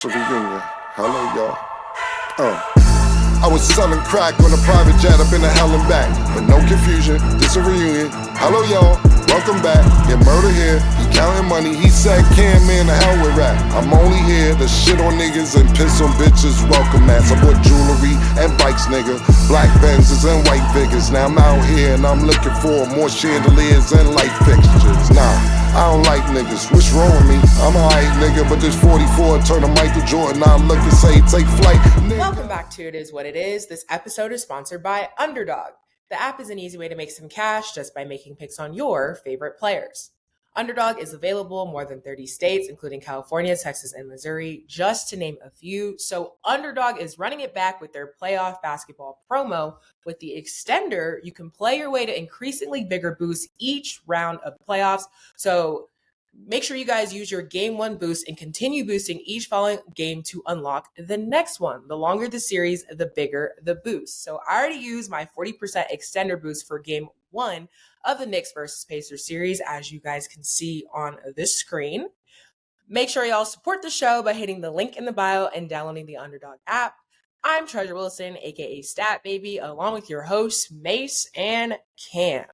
Reunion. Hello, y'all. I was selling crack on a private jet up in the hell and back. But no confusion, this a reunion. Hello, y'all. Welcome back. Get murder here. He counting money. He said, "Can man, the hell with rap. I'm only here to shit on niggas and piss on bitches. Welcome, ass. I bought jewelry and bikes, nigga. Black Benzes and white Vigors. Now I'm out here and I'm looking for more chandeliers and light fixtures. Nah. I don't like niggas, what's wrong with me? I'm a hype nigga, but this 44 turn to Michael Jordan. I look and say, take flight. Welcome back to It Is What It Is. This episode is sponsored by Underdog. The app is an easy way to make some cash just by making picks on your favorite players. Underdog is available in more than 30 states, including California, Texas, and Missouri, just to name a few. So Underdog is running it back with their playoff basketball promo. With the extender, you can play your way to increasingly bigger boosts each round of the playoffs. So make sure you guys use your game one boost and continue boosting each following game to unlock the next one. The longer the series, the bigger the boost. So I already used my 40% extender boost for game one of the Knicks versus Pacers series, as you guys can see on this screen. Make sure y'all support the show by hitting the link in the bio and downloading the Underdog app. I'm Treasure Wilson, aka Stat Baby, along with your hosts, Mase and Cam.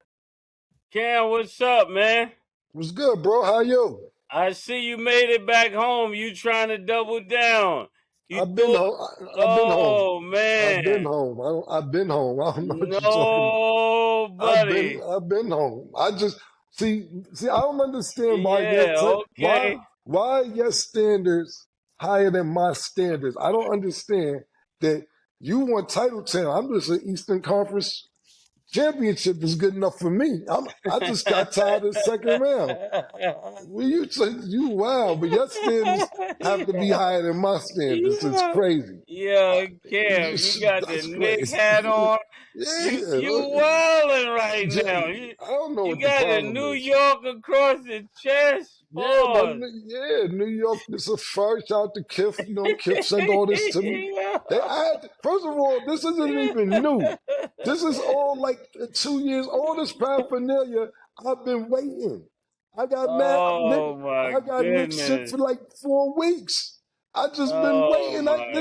Cam, what's up, man? What's good, bro? How you? I see you made it back home. You trying to double down. I've been home. Oh, man. I've been home. I've been home. I don't know what you're talking No, about. buddy. I've been home. I just see. I don't understand why. Okay. Why your standards higher than my standards? I don't understand that you want title 10. I'm just an Eastern Conference championship is good enough for me. I just got tired of the second round. Well, you wild, but your standards have to be higher than my standards. It's crazy. Yeah, Cam, you got the Knicks hat on. Yeah, you wilding right now. I don't know you what got the the problem New is. York across the chest. New York is a first. Shout out to Kiff. You know, Kiff sent all this to me. First of all, this isn't even new. This is all like 2 years. All this paraphernalia, I've been waiting. I got Nick shit for like 4 weeks. I just been waiting. I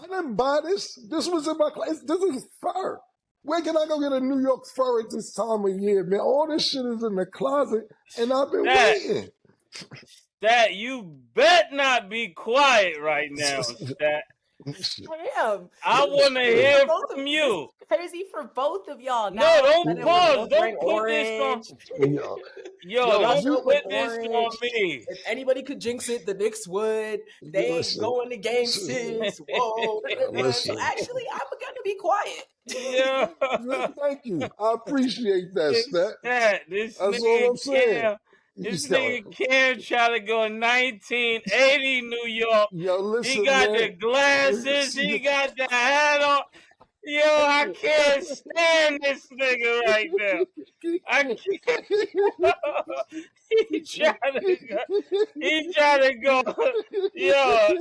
didn't buy this. This was in my class. This is fur. Where can I go get a New York fur at this time of year, man? All this shit is in the closet, and I've been waiting. Stat, you bet not be quiet right now, Stat. I want to hear from you. Crazy for both of y'all. No, don't pause. Don't put this on. Don't put this on me. If anybody could jinx it, the Knicks would. They ain't going to game 6. Whoa. So actually, I'm gonna be quiet. Yeah. Thank you. I appreciate that, Stat. That's all I'm saying. This nigga Cam try to go 1980 New York. Yo, listen, he got man. the glasses. He got the hat on. Yo, I can't stand this nigga right now. I can't. He try to go. Yo,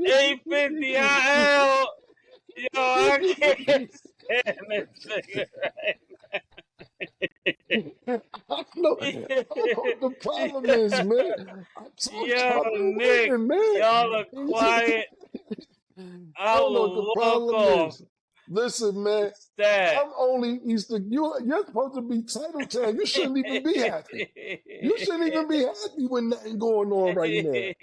850 IL. Yo, I can't stand this nigga right now. I don't know what the problem is, man. Nick, y'all are quiet. I don't know what the problem is. Listen, man, Stat. I'm only Eastern. You're supposed to be title town. You shouldn't even be happy. You shouldn't even be happy with nothing going on right now.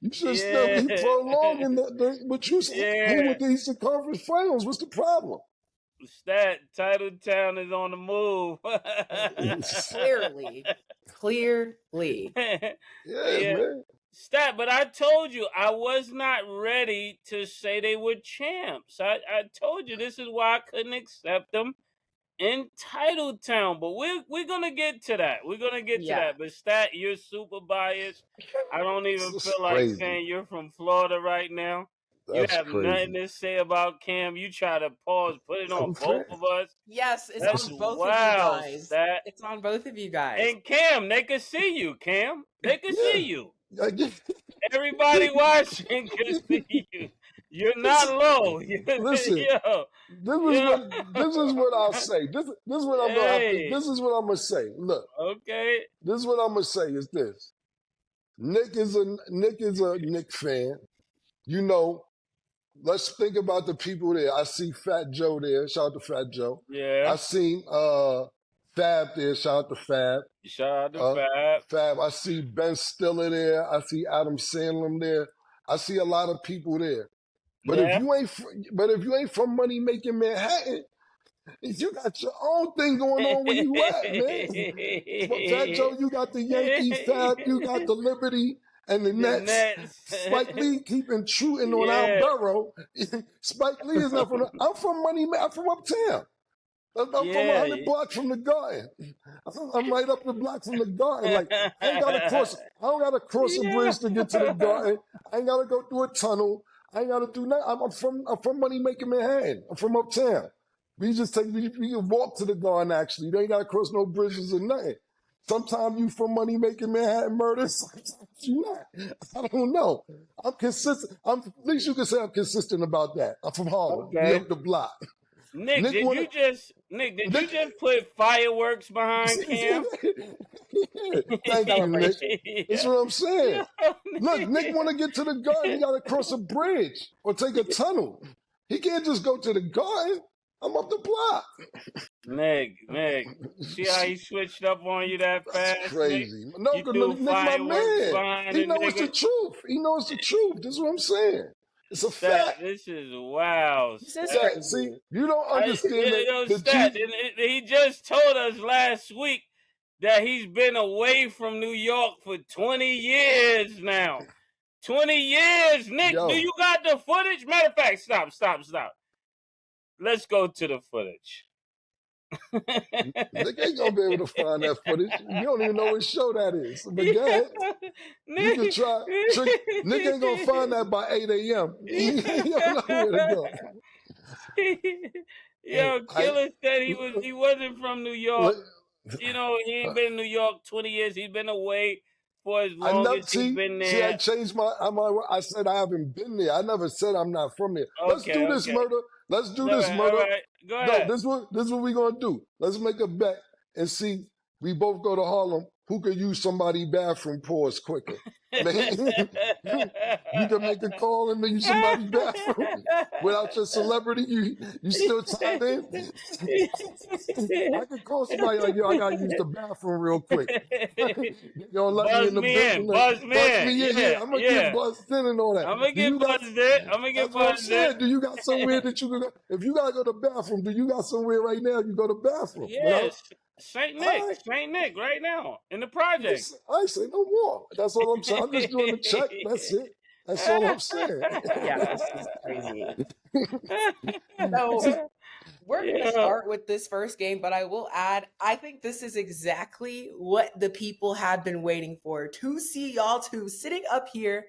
You should still be prolonging that. But you who with the Eastern Conference Finals? What's the problem? Stat, title town is on the move. Clearly. Yeah, man. Stat, but I told you I was not ready to say they were champs. I told you this is why I couldn't accept them in title town. But we're gonna get to that. We're gonna get to that. But Stat, you're super biased. I don't even feel like saying you're from Florida right now. You have nothing to say about Cam. You try to pause, put it on both of us. Yes, it's on both of you guys. Stat. It's on both of you guys. And Cam, they can see you, Cam. They can see you. Everybody watching can see you. You're not low. Listen, this is what I'll say. This is what I'm gonna say. Look. Okay. This is what I'm gonna say is this. Nick is a Nick fan. You know, let's think about the people there. I see Fat Joe there. Shout out to Fat Joe. Yeah. I seen Fab there. Shout out to Fab. Shout out to Fab. Fab. I see Ben Stiller there. I see Adam Sandler there. I see a lot of people there. But Yeah. if you ain't from Money Making Manhattan, you got your own thing going on where you at, man. But Fat Joe, you got the Yankees, Fab, you got the Liberty and the Nets. Spike Lee keeping shooting on Al Burrow. Spike Lee is not from. I'm from I'm from uptown. I'm from 100 blocks from the Garden. I'm right up the block from the Garden. Like I don't gotta cross a bridge to get to the Garden. I ain't gotta go through a tunnel. I ain't gotta do nothing. I'm from Money Making Manhattan. I'm from uptown. We can walk to the Garden. Actually, you ain't gotta cross no bridges or nothing. Sometimes you from Money Making Manhattan murder. Sometimes you not. I don't know. I'm consistent. At least you can say I'm consistent about that. I'm from Harlem. Okay. We up the block. Nick, did you just put fireworks behind Cam? Thank you, Nick. That's what I'm saying. Look, Nick want to get to the Garden. He got to cross a bridge or take a tunnel. He can't just go to the Garden. I'm up the block. Nick, see how he switched up on you that fast? That's crazy. Nick? No, because Nick my man. He knows the truth. He knows the truth. That's what I'm saying. It's a fact. This is wow. See, you don't understand He just told us last week that he's been away from New York for 20 years now. 20 years, Nick. Do you got the footage? Matter of fact, stop. Let's go to the footage. Nick ain't gonna be able to find that footage. You don't even know what show that is. But go ahead. You can try. Nick ain't gonna find that by 8 a.m. He don't know where to go. Yo, Killa said he wasn't from New York. You know, he ain't been in New York 20 years. He's been away for as long as he's been there. See, I changed I said I haven't been there. I never said I'm not from there. Let's do this, Murder. Let's do this, Murder. All right. Go ahead. No, this is what we're going to do. Let's make a bet and see. We both go to Harlem. Who could use somebody's bathroom pause quicker? You can make a call and use somebody's bathroom without your celebrity. You still tied in? I could call somebody like, yo, I got to use the bathroom real quick. Yo, let me in. Buzz me in. Yeah. I'm going to get buzzed in and all that. I'm going to get buzzed in. Do you got somewhere that you can go? If you got to go to the bathroom, do you got somewhere right now you go to the bathroom? Yes. Saint Nick, right now in the project. I say no more. That's all I'm saying. I'm just doing the check. That's it. That's all I'm saying. Yeah, this is crazy. So we're going to start with this first game, but I will add, I think this is exactly what the people have been waiting for, to see y'all two sitting up here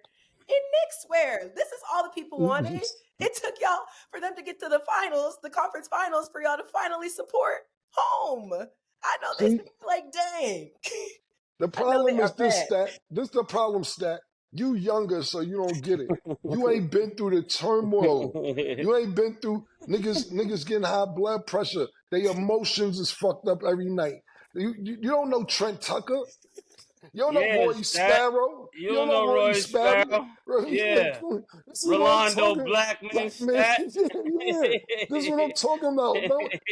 in Knicks wear. This is all the people wanted. It took y'all for them to get to the finals, the conference finals, for y'all to finally support home. I know they like, dang. The problem is this, Stat. This is the problem, Stat. You younger, so you don't get it. You ain't been through the turmoil. You ain't been through niggas getting high blood pressure. Their emotions is fucked up every night. You don't know Trent Tucker. You don't know Roy Sparrow. You don't know Roy Sparrow. Yeah. Rolando Blackman. Yeah. This is what I'm talking about.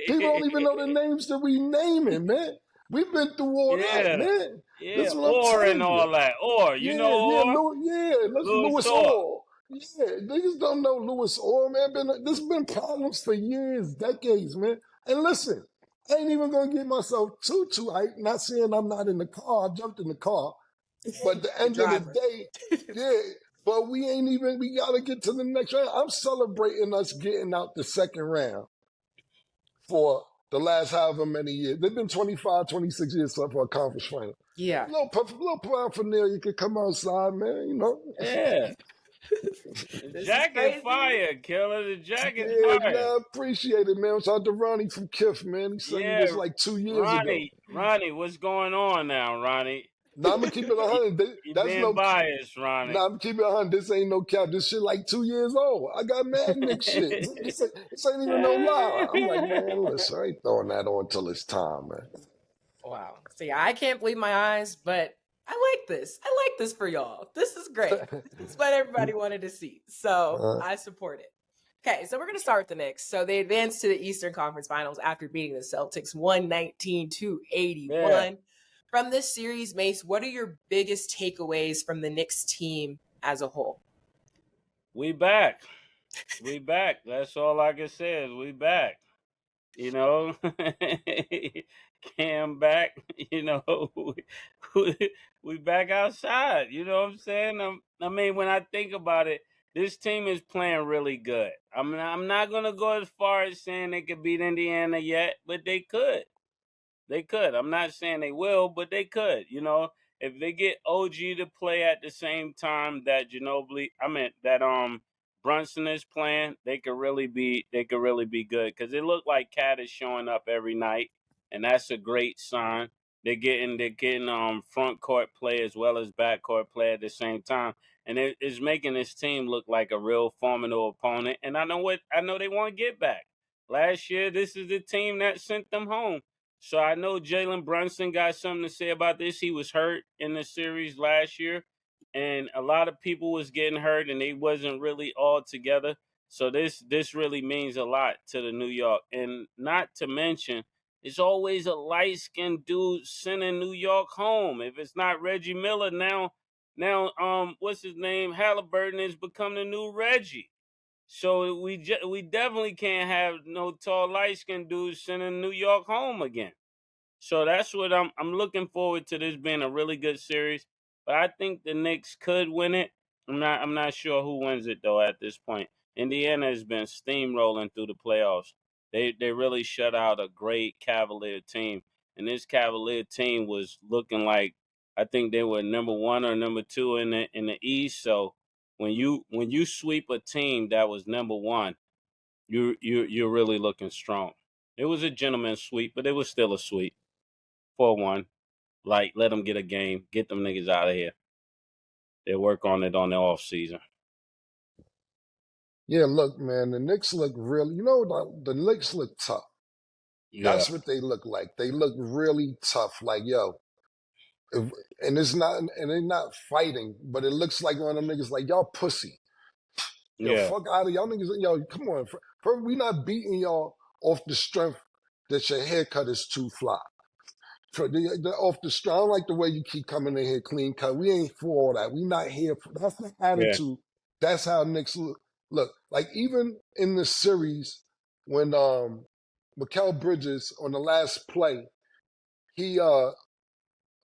People don't even know the names that we naming, man. We've been through all that, man. Yeah, this is what Orr and all that. Orr, you know Orr? Louis Orr. Yeah, niggas don't know Louis Orr, man. This has been problems for years, decades, man. And listen, I ain't even gonna get myself too hyped. Not saying I'm not in the car. I jumped in the car. But at the end of the day, but we gotta get to the next round. I'm celebrating us getting out the second round for the last however many years. They've been 25, 26 years for a conference final. Yeah. Little paraphernalia, you can come outside, man, you know? Yeah. The jacket fire, Killa. The jacket fire. Man, I appreciate it, man. Shout out to Ronnie from KIF, man. He sent me this like 2 years ago. Ronnie, what's going on now, Ronnie? Nah, I'm gonna keep it 100. That's being biased, Ronnie. Nah, I'm keeping it 100. This ain't no cap. This shit like 2 years old. I got mad Nick shit. This ain't even no lie. I'm like, man, listen, I ain't throwing that on till it's time, man. Wow. See, I can't believe my eyes, but I like this. I like this for y'all. This is great. This is what everybody wanted to see. So I support it. Okay, so we're going to start with the Knicks. So they advanced to the Eastern Conference Finals after beating the Celtics 119-81. Yeah. From this series, Mase, what are your biggest takeaways from the Knicks team as a whole? We back. We back. That's all I can say is we back. You know, Cam back. You know, we back outside. You know what I'm saying? I mean, when I think about it, this team is playing really good. I'm not gonna go as far as saying they could beat Indiana yet, but they could. They could. I'm not saying they will, but they could. You know, if they get OG to play at the same time that Brunson is playing, they could really be good because it looked like Cat is showing up every night, and that's a great sign. They're getting front court play as well as back court play at the same time, and it's making this team look like a real formidable opponent. And I know they want to get back. Last year, this is the team that sent them home. So I know Jalen Brunson got something to say about this. He was hurt in the series last year, and a lot of people was getting hurt, and they wasn't really all together. So this really means a lot to the New York, and not to mention, it's always a light-skinned dude sending New York home. If it's not Reggie Miller now, what's his name? Halliburton has become the new Reggie. So we definitely can't have no tall light-skinned dudes sending New York home again. So that's what I'm looking forward to this being a really good series. But I think the Knicks could win it. I'm not sure who wins it though at this point. Indiana has been steamrolling through the playoffs. They really shut out a great Cavalier team. And this Cavalier team was looking like I think they were number 1 or number 2 in the East. So when you sweep a team that was number 1, you're really looking strong. It was a gentleman's sweep, but it was still a sweep. 4-1. Like, let them get a game. Get them niggas out of here. They work on it on the off season. Yeah, look, man, the Knicks look really, the Knicks look tough. Yeah. That's what they look like. They look really tough. Like, yo, and they're not fighting, but it looks like one of them niggas like, y'all pussy. Yo, Yeah. fuck out of y'all niggas. Yo, come on. We not beating y'all off the strength that your haircut is too fly. Off the strength, I don't like the way you keep coming in here clean cut. We ain't for all that. We not here for that's the attitude. That's how Knicks look. Like even in the series when Mikal Bridges on the last play, he I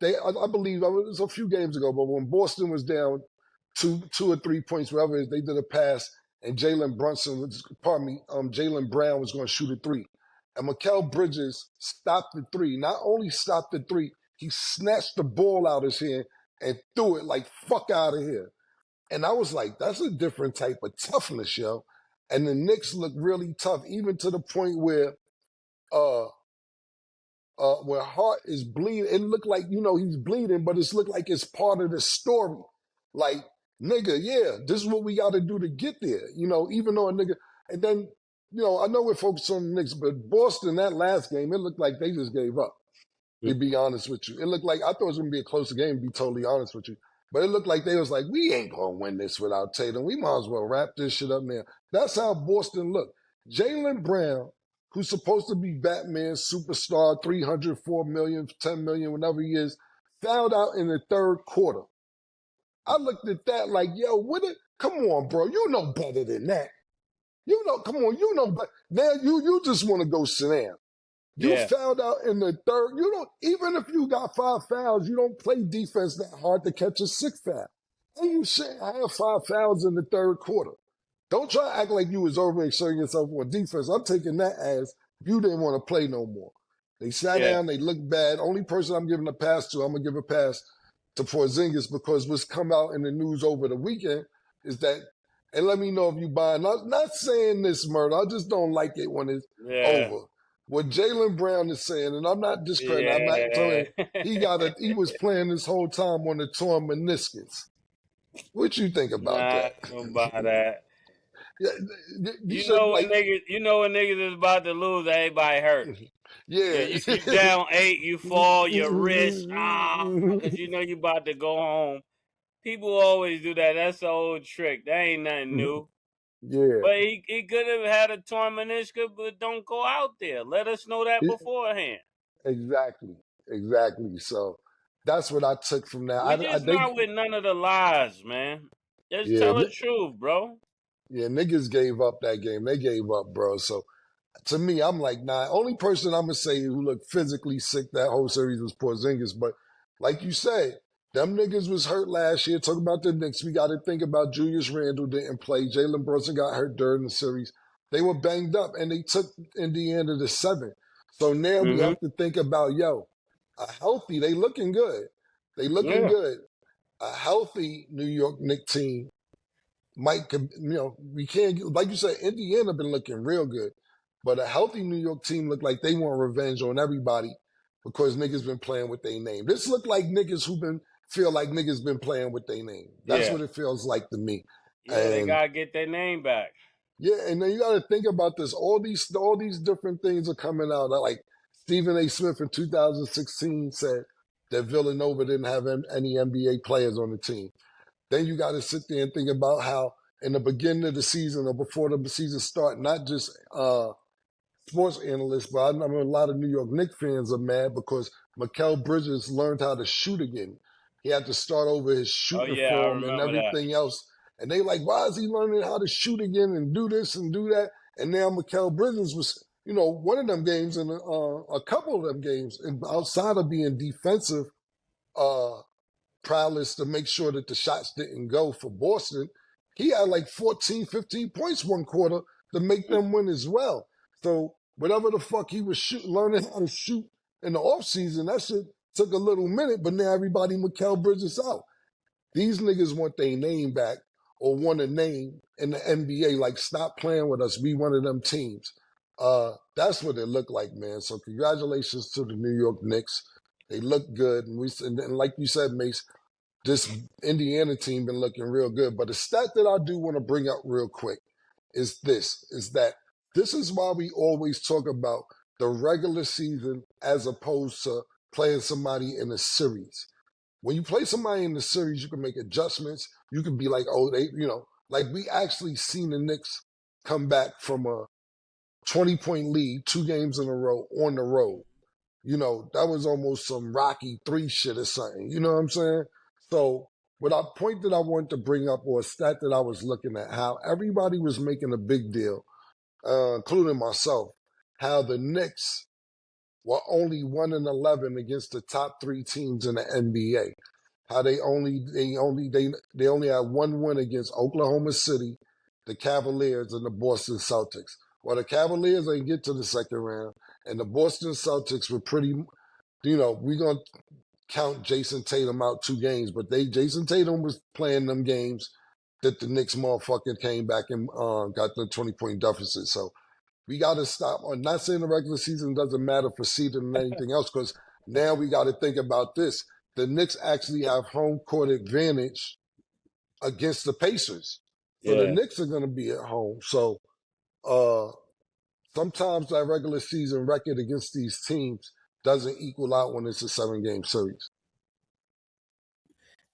believe it was a few games ago, but when Boston was down 2 or 3 points, whatever it is, they did a pass, and Jalen Brown was going to shoot a 3. And Mikal Bridges stopped the 3. Not only stopped the 3, he snatched the ball out of his hand and threw it like, fuck out of here. And I was like, that's a different type of toughness, yo. And the Knicks look really tough, even to the point where Hart is bleeding. It looked like, he's bleeding, but it's looked like it's part of the story. Like, nigga, yeah, this is what we got to do to get there. Even though a nigga, and then, I know we're focused on the Knicks, but Boston, that last game, it looked like they just gave up, to be honest with you. It looked like, I thought it was going to be a closer game, to be totally honest with you. But it looked like they was like, we ain't going to win this without Tatum. We might as well wrap this shit up now. That's how Boston looked. Jalen Brown, who's supposed to be Batman, superstar, 304 million, 10 million, whatever he is, fouled out in the third quarter. I looked at that like, yo, come on, bro. You know better than that. Come on, you know better. Now you just want to go sit down. You fouled out in the third. Even if you got 5 fouls, you don't play defense that hard to catch a 6th foul. And you shouldn't have 5 fouls in the third quarter. Don't try to act like you was overexerting yourself on defense. I'm taking that as you didn't want to play no more. They sat down, they looked bad. Only person I'm giving a pass to, I'm going to give a pass to Porzingis, because what's come out in the news over the weekend is that, and let me know if you buy, not saying this, Murder, I just don't like it when it's over. What Jalen Brown is saying, and I'm not discrediting, I'm not telling he was playing this whole time on the torn meniscus. What you think about that? I don't buy that. Yeah, when niggas is about to lose, everybody hurt. Yeah, you down 8, you fall, your wrist, because you know you about to go home. People always do that. That's the old trick. That ain't nothing new. Yeah, But he could have had a torn meniscus, but don't go out there. Let us know that yeah, beforehand. exactly. So that's what I took from that. We just not with none of the lies, man. Just Yeah, tell the truth, bro. yeah, niggas gave up that game. They gave up, bro. So to me, I'm like, nah. Only person I'm gonna say who looked physically sick that whole series was Porzingis. But like you said, them niggas was hurt last year. Talking about the Knicks, we got to think about Julius Randle didn't play. Jalen Brunson got hurt during the series. They were banged up, and they took Indiana to 7. So now we Mm-hmm. have to think about a healthy. They looking good. They looking Yeah. good. A healthy New York Knicks team might, we can't, like you said, Indiana been looking real good. But a healthy New York team looked like they want revenge on everybody because niggas been playing with their name. This look like niggas feel like niggas been playing with their name. That's Yeah. what it feels like to me. Yeah, they And gotta get their name back. yeah, and then you got to think about this. All these different things are coming out. Like Stephen A. Smith in 2016 said that Villanova didn't have any NBA players on the team. Then you got to sit there and think about how in the beginning of the season or before the season start, not just sports analysts, but I know a lot of New York Knicks fans are mad because Mikal Bridges learned how to shoot again. He had to start over his Oh shooting yeah, I form and remember that. everything else. And they like, why is he learning how to shoot again and do this and do that? And now Mikal Bridges was, one of them games and a couple of them games, and outside of being defensive, prowess to make sure that the shots didn't go for Boston, he had like 14, 15 points one quarter to make them win as well. So whatever the fuck he was learning how to shoot in the offseason, that shit took a little minute, but now everybody Mikal Bridges out. These niggas want their name back or want a name in the NBA. Like, stop playing with us. We one of them teams. That's what it looked like, man. So congratulations to the New York Knicks. They look good. And like you said, Mase, this Indiana team been looking real good. But the stat that I do want to bring up real quick is that this is why we always talk about the regular season as opposed to playing somebody in a series. When you play somebody in the series, you can make adjustments. You can be like, oh, like we actually seen the Knicks come back from a 20-point lead 2 games in a row on the road. That was almost some Rocky 3 shit or something. You know what I'm saying? So, point that I wanted to bring up, or a stat that I was looking at, how everybody was making a big deal, including myself, how the Knicks were only 1-11 against the top 3 teams in the NBA. How they only had 1 win against Oklahoma City, the Cavaliers, and the Boston Celtics. Well, the Cavaliers ain't get to the second round, and the Boston Celtics were pretty. We're gonna count Jason Tatum out 2 games, but Jason Tatum was playing them games that the Knicks motherfucker came back and got the 20-point deficit. So we got to stop. I'm not saying the regular season doesn't matter for seeding and anything else, because now we got to think about this. The Knicks actually have home court advantage against the Pacers. So the Yeah. Knicks are going to be at home. So sometimes that regular season record against these teams doesn't equal out when it's a 7-game series.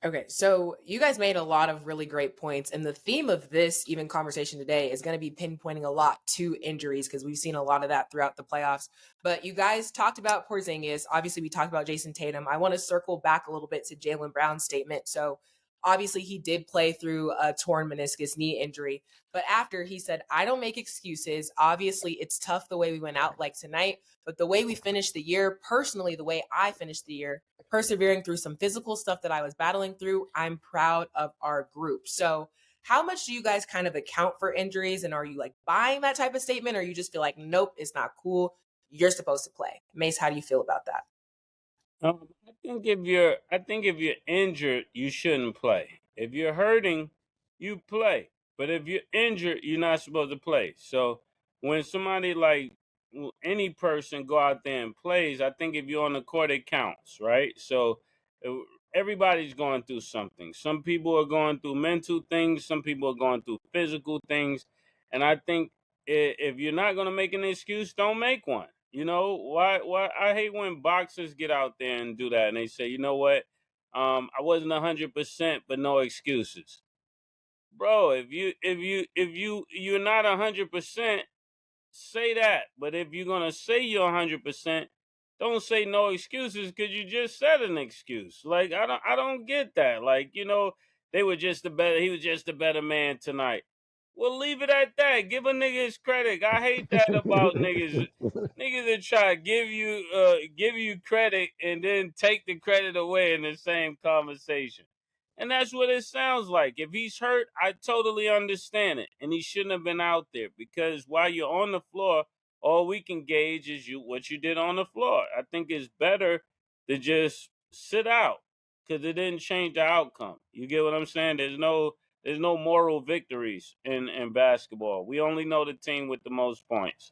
Okay, so you guys made a lot of really great points, and the theme of this even conversation today is going to be pinpointing a lot to injuries, because we've seen a lot of that throughout the playoffs. But you guys talked about Porzingis. Obviously, we talked about Jason Tatum. I want to circle back a little bit to Jaylen Brown's statement. So obviously, he did play through a torn meniscus knee injury, but after he said, I don't make excuses. Obviously, it's tough the way we went out like tonight, but the way we finished the year, personally, the way I finished the year, persevering through some physical stuff that I was battling through, I'm proud of our group. So how much do you guys kind of account for injuries? And are you like buying that type of statement, or you just feel like, nope, it's not cool, you're supposed to play? Mase, how do you feel about that? I think if you're injured, you shouldn't play. If you're hurting, you play. But if you're injured, you're not supposed to play. So when somebody like any person go out there and plays, I think if you're on the court, it counts, right? So uh, everybody's going through something. Some people are going through mental things. Some people are going through physical things. And I think if you're not going to make an excuse, don't make one. You know, why I hate when boxers get out there and do that and they say, you know what? I wasn't 100%, but no excuses. Bro, you're not 100%, say that. But if you're gonna say you're 100%, don't say no excuses because you just said an excuse. Like I don't get that. Like, you know, he was just a better man tonight. Well, leave it at that. Give a nigga his credit. I hate that about niggas. Niggas that try to give you credit and then take the credit away in the same conversation. And that's what it sounds like. If he's hurt, I totally understand it. And he shouldn't have been out there because while you're on the floor, all we can gauge is what you did on the floor. I think it's better to just sit out because it didn't change the outcome. You get what I'm saying? There's no moral victories in basketball. We only know the team with the most points.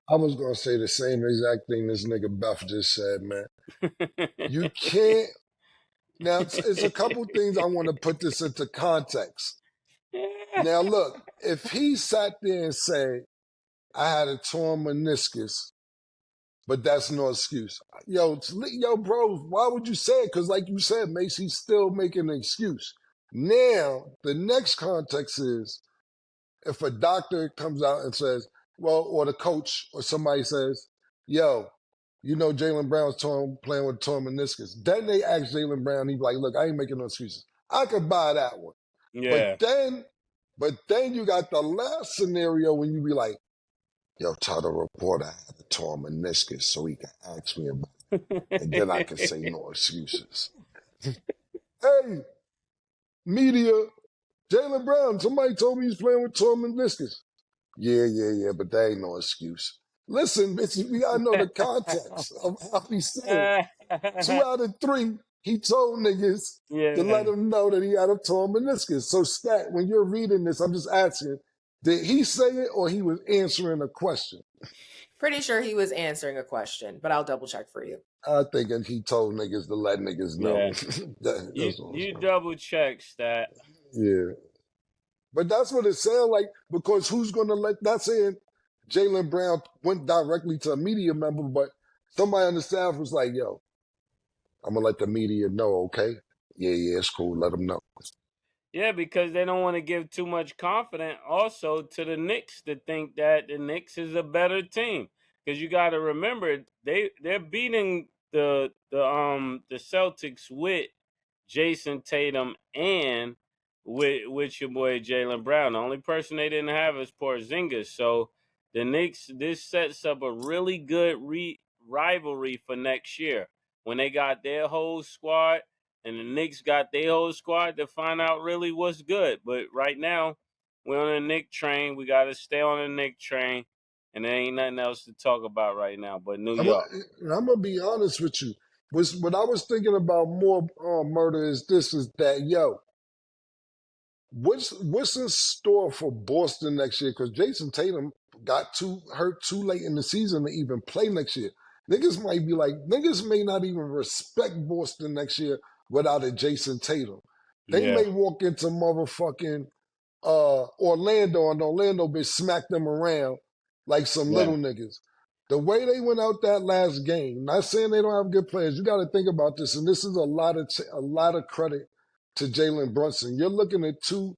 I was gonna say the same exact thing this nigga Beth just said, man. You can't. Now it's a couple things I want to put this into context. Now look, if he sat there and said, "I had a torn meniscus," but that's no excuse. Yo, bro, why would you say it? Because like you said, Mase, he's still making an excuse. Now, the next context is if a doctor comes out and says, well, or the coach or somebody says, yo, you know Jaylen Brown's playing with torn meniscus. Then they ask Jaylen Brown, he's like, look, I ain't making no excuses. I could buy that one. Yeah. But then you got the last scenario when you be like, yo, tell the reporter I had a torn meniscus so he can ask me about it. And then I can say no excuses. Hey, media, Jaylen Brown, somebody told me he's playing with torn meniscus. Yeah, but that ain't no excuse. Listen, bitch, you gotta know the context of how he said it. 2 out of 3, he told niggas to let him know that he had a torn meniscus. So, Stat, when you're reading this, I'm just asking, did he say it or he was answering a question? Pretty sure he was answering a question, but I'll double check for you. I think he told niggas to let niggas know. Yeah. You double check, Stat. Yeah. But that's what it sounds like, because who's going to not saying Jaylen Brown went directly to a media member, but somebody on the staff was like, yo, I'm going to let the media know, okay? Yeah, it's cool. Let them know. Yeah, because they don't want to give too much confidence also to the Knicks to think that the Knicks is a better team. Because you got to remember, they're beating the Celtics with Jason Tatum and with your boy Jaylen Brown. The only person they didn't have is Porzingis. So the Knicks, this sets up a really good rivalry for next year when they got their whole squad and the Knicks got their whole squad to find out really what's good. But right now, we're on the Knick train. We got to stay on the Knick train, and there ain't nothing else to talk about right now but New York. I'm going to be honest with you. What I was thinking about more, Murder, is that, yo, what's in store for Boston next year? Because Jason Tatum got hurt too late in the season to even play next year. Niggas may not even respect Boston next year without a Jason Tatum. They may walk into motherfucking Orlando, and Orlando bitch smack them around like some little niggas. The way they went out that last game, not saying they don't have good players, you got to think about this, and this is a lot of credit to Jalen Brunson. You're looking at 2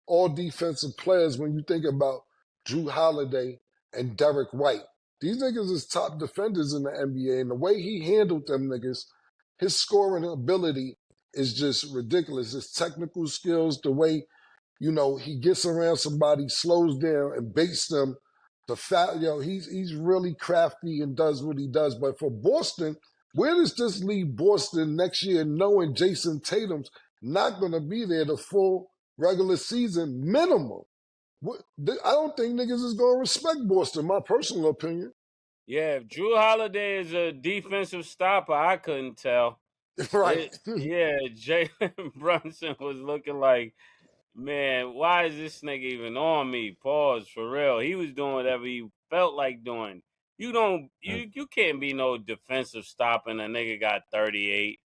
all-defensive players when you think about Drew Holiday and Derek White. These niggas is top defenders in the NBA, and the way he handled them niggas, his scoring ability is just ridiculous. His technical skills, the way, you know, he gets around somebody, slows down, and baits them. He's really crafty and does what he does. But for Boston, where does this leave Boston next year, knowing Jason Tatum's not going to be there the full regular season minimum? I don't think niggas is going to respect Boston, my personal opinion. Yeah, if Drew Holiday is a defensive stopper, I couldn't tell. Right. Jalen Brunson was looking like, man, why is this nigga even on me? Pause, for real. He was doing whatever he felt like doing. You can't be no defensive stopper and a nigga got 38.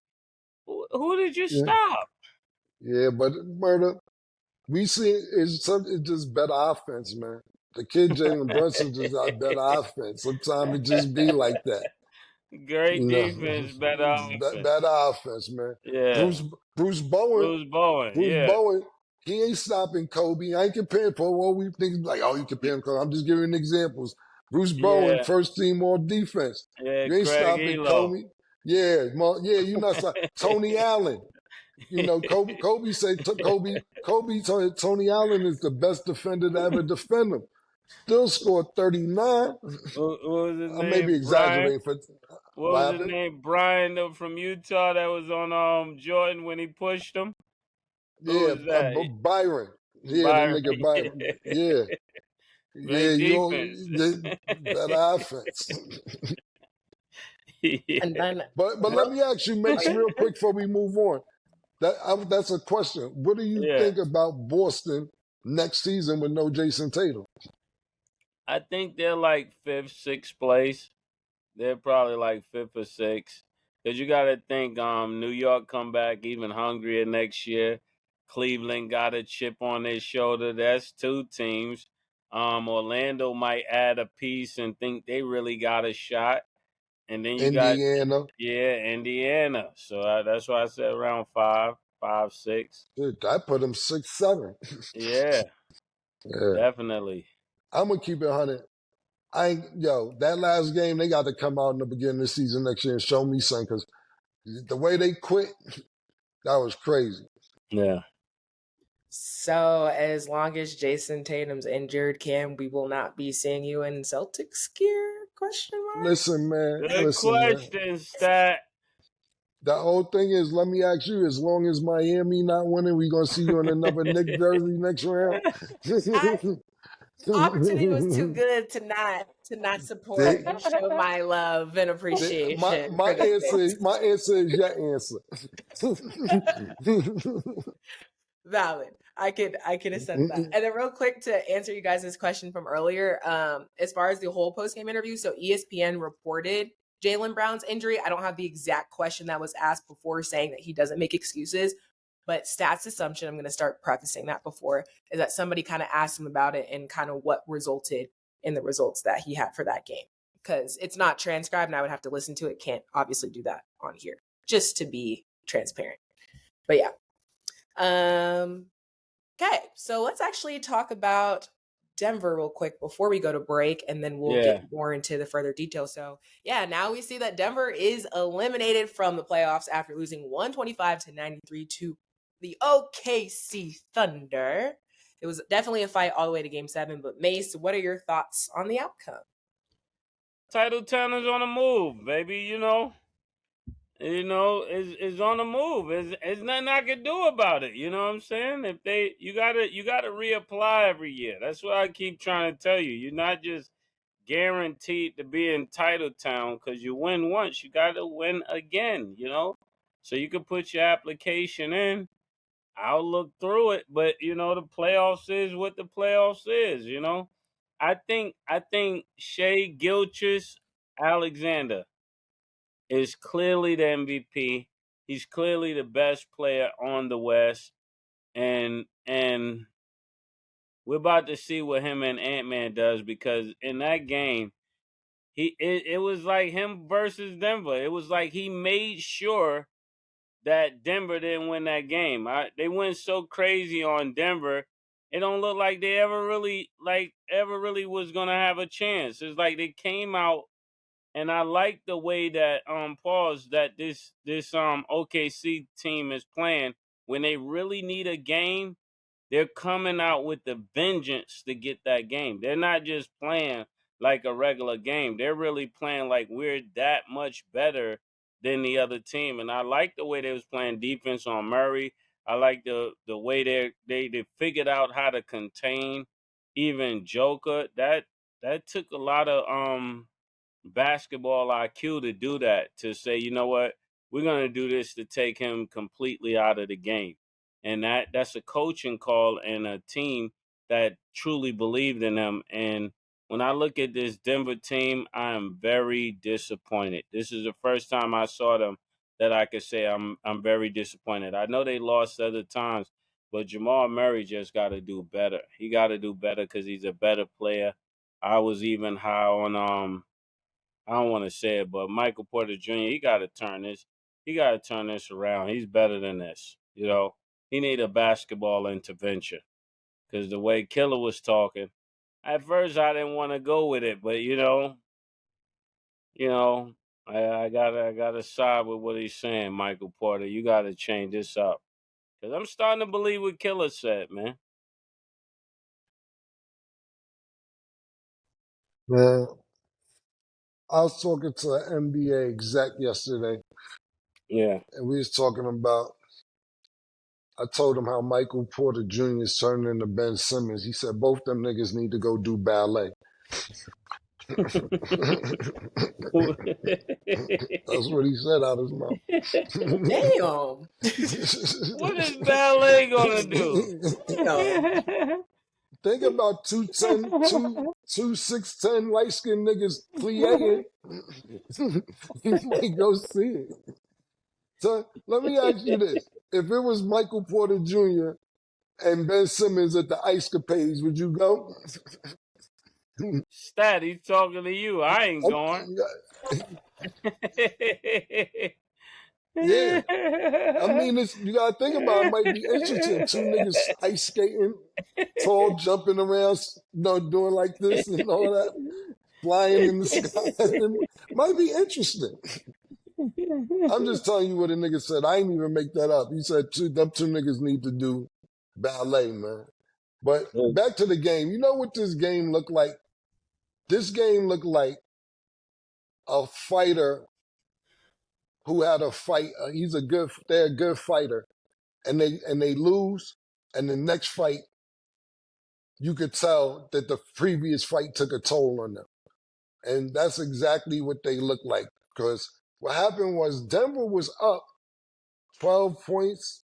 Who did you stop? Yeah, but Murder, we see it's just better offense, man. The kid Jalen Brunson just got better offense. Sometimes it just be like that. Great You know, defense, better offense. better offense, man. Yeah. Bruce Bowen, Bruce Bowen, he ain't stopping Kobe. I ain't comparing for what we think like, oh, you comparing Kobe. I'm just giving examples. Bruce Bowen, yeah. first team all defense. Yeah, You ain't Craig stopping Elo. Kobe. Yeah, you're not stopping Tony Allen. You know, Kobe said Tony Allen is the best defender to ever defend him. Still scored 39. What was his I may be name? Brian. exaggerating for What what was his happened. name? Brian from Utah that was on Jordan when he pushed him. Who Yeah, was that? Byron. Yeah, that Byron. nigga Byron. Yeah. Great Yeah, defense. better offense. And then, But let me ask you, Mace, real quick before we move on. That's a question. What do you Yeah. think about Boston next season with no Jason Tatum? I think they're like 5th, 6th place. They're probably like 5th or 6th. Because you got to think New York come back even hungrier next year. Cleveland got a chip on their shoulder. That's 2 teams. Orlando might add a piece and think they really got a shot. And then you Indiana. got, Indiana. So that's why I said around 5, 6. Shit, I put them 6, 7. Yeah, Yeah. definitely. I'm gonna keep it 100. That last game, they got to come out in the beginning of the season next year and show me something, because the way they quit, that was crazy. Yeah. so as long as Jason Tatum's injured, Cam, we will not be seeing you in Celtics gear? Question mark. Listen, man. Good question, Stat. The whole thing is, let me ask you, as long as Miami not winning, we gonna see you in another Knicks jersey next round? Opportunity was too good to not support and show my love and appreciation. My answer is your answer. Valid. I could accept that. And then real quick to answer you guys' question from earlier, as far as the whole post-game interview, so ESPN reported Jaylen Brown's injury. I don't have the exact question that was asked before saying that he doesn't make excuses, but Stats' assumption, I'm going to start prefacing that before, is that somebody kind of asked him about it and kind of what resulted in the results that he had for that game. Because it's not transcribed and I would have to listen to it. Can't obviously do that on here, just to be transparent. But yeah. Okay, so let's actually talk about Denver real quick before we go to break, and then we'll get more into the further details. So yeah, now we see that Denver is eliminated from the playoffs after losing 125-93 to the OKC Thunder. It was definitely a fight all the way to Game 7, but Mase, what are your thoughts on the outcome? Title Town is on the move, baby. It's on the move. There's nothing I can do about it. You know what I'm saying? You gotta reapply every year. That's what I keep trying to tell you. You're not just guaranteed to be in Title Town because you win once. You gotta win again. So you can put your application in. I'll look through it, but the playoffs is what the playoffs is. I think Shea Gilgeous-Alexander is clearly the MVP. He's clearly the best player on the West, and we're about to see what him and Ant-Man does, because in that game, it was like him versus Denver. It was like he made sure that Denver didn't win that game. They went so crazy on Denver. It don't look like they ever really was gonna have a chance. It's like they came out. And I like the way that this OKC team is playing. When they really need a game, they're coming out with the vengeance to get that game. They're not just playing like a regular game. They're really playing like we're that much better than the other team. And I like the way they was playing defense on Murray. I like the way they figured out how to contain even Joker. That took a lot of basketball IQ to do that, to say, you know what, we're going to do this to take him completely out of the game. And that's a coaching call and a team that truly believed in him. And when I look at this Denver team, I am very disappointed. This is the first time I saw them that I could say I'm very disappointed. I know they lost other times, But Jamal Murray just got to do better. He got to do better because he's a better player. I was even high on I don't want to say it, but Michael Porter Jr. He got to turn this. He got to turn this around. He's better than this. You know, he need a basketball intervention because the way Killa was talking, at first I didn't want to go with it, but I gotta side with what he's saying, Michael Porter. You got to change this up because I'm starting to believe what Killa said, man. Man, I was talking to an NBA exec yesterday, Yeah. and we was talking about. I told him how Michael Porter Jr. is turning into Ben Simmons. He said both them niggas need to go do ballet. That's what he said out of his mouth. Damn. What is ballet gonna do? Damn. Think about 2'10", 6'10" light-skinned niggas plieing. You might go see it. So let me ask you this. If it was Michael Porter Jr. and Ben Simmons at the Ice Capades, would you go? Stat, he's talking to you. I ain't going. Yeah. I mean, you gotta think about it. Might be interesting. Two niggas ice skating, tall, jumping around, doing like this and all that, flying in the sky. It might be interesting. I'm just telling you what a nigga said. I ain't even make that up. He said them two niggas need to do ballet, man. But back to the game. You know what this game looked like? This game looked like a fighter who had a fight. They're a good fighter, and they lose, and the next fight, you could tell that the previous fight took a toll on them, and that's exactly what they looked like. Because what happened was Denver was up 12 points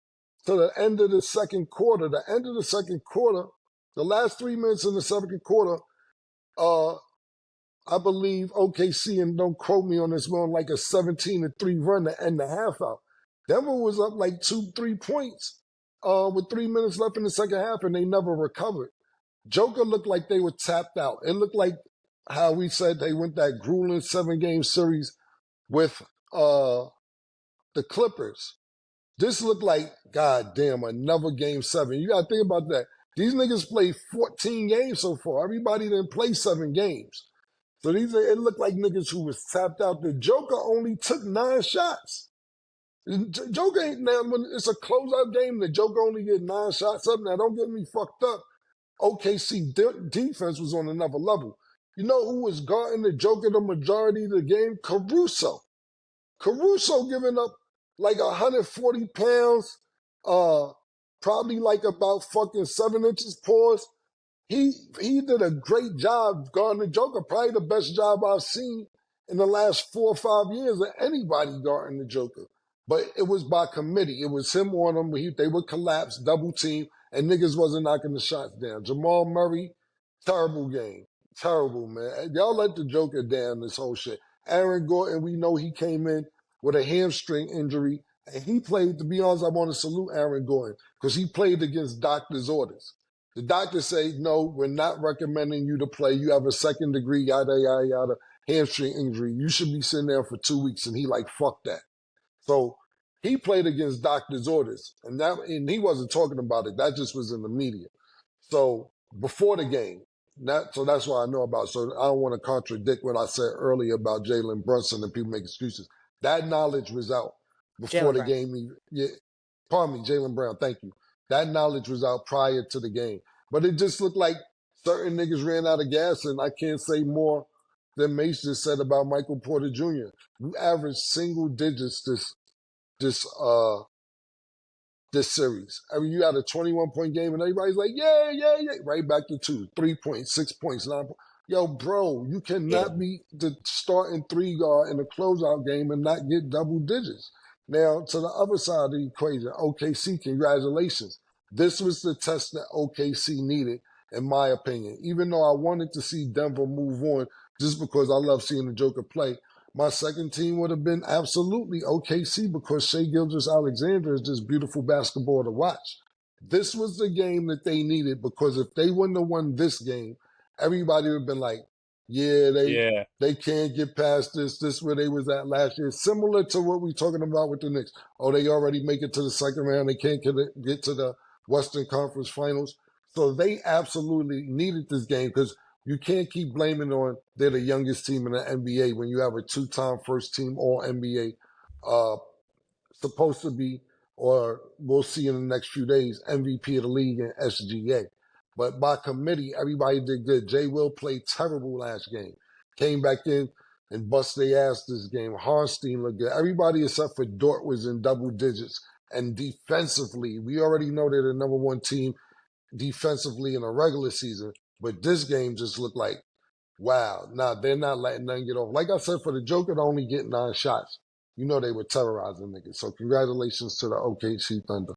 to the end of the second quarter. The end of the second quarter, the last 3 minutes in the second quarter, I believe OKC, and don't quote me on this, one like a 17-3 run to end the half out. Denver was up like 2-3 points with 3 minutes left in the second half, and they never recovered. Joker looked like they were tapped out. It looked like how we said they went that grueling 7-game series with the Clippers. This looked like, goddamn, another game 7. You got to think about that. These niggas played 14 games so far. Everybody didn't play 7 games. So it looked like niggas who was tapped out. The Joker only took 9 shots. Joker ain't now, when it's a closeout game, the Joker only get 9 shots up. Now, don't get me fucked up. OKC defense was on another level. You know who was guarding the Joker the majority of the game? Caruso. Caruso giving up like 140 pounds, probably like about fucking 7 inches pause. He did a great job guarding the Joker, probably the best job I've seen in the last 4 or 5 years of anybody guarding the Joker. But it was by committee. It was him on them. They would collapse, double team, and niggas wasn't knocking the shots down. Jamal Murray, terrible game. Terrible, man. Y'all let the Joker down this whole shit. Aaron Gordon, we know he came in with a hamstring injury, and he played, to be honest, I want to salute Aaron Gordon, because he played against doctor's orders. The doctor say, no, we're not recommending you to play. You have a 2nd degree, yada, yada, yada, hamstring injury. You should be sitting there for 2 weeks. And he like, fuck that. So he played against doctor's orders. And he wasn't talking about it. That just was in the media. So before the game, so that's what I know about. So I don't want to contradict what I said earlier about Jalen Brunson and people make excuses. That knowledge was out before the game. Pardon me, Jalen Brown, thank you. That knowledge was out prior to the game. But it just looked like certain niggas ran out of gas, and I can't say more than Mase just said about Michael Porter Jr. You averaged single digits this series. I mean, you had a 21-point game, and everybody's like, yeah. Right back to 2, 3 points, 6 points, 9 points. Yo, bro, you cannot be the starting 3 guard in a closeout game and not get double digits. Now, to the other side of the equation, OKC, congratulations. This was the test that OKC needed, in my opinion. Even though I wanted to see Denver move on just because I love seeing the Joker play, my second team would have been absolutely OKC because Shai Gilgeous-Alexander is just beautiful basketball to watch. This was the game that they needed, because if they wouldn't have won this game, everybody would have been like, yeah, Yeah. they can't get past this. This is where they was at last year. Similar to what we're talking about with the Knicks. Oh, they already make it to the second round. They can't get to the Western Conference Finals. So they absolutely needed this game, because you can't keep blaming on they're the youngest team in the NBA when you have a two-time first-team All-NBA supposed to be, or we'll see in the next few days, MVP of the league in SGA. But by committee, everybody did good. Jay Will played terrible last game. Came back in and bust their ass this game. Harnstein looked good. Everybody except for Dort was in double digits. And defensively, we already know they're the number one team defensively in a regular season. But this game just looked like, wow, they're not letting nothing get off. Like I said, for the Joker to only get 9 shots, you know they were terrorizing niggas. So congratulations to the OKC Thunder.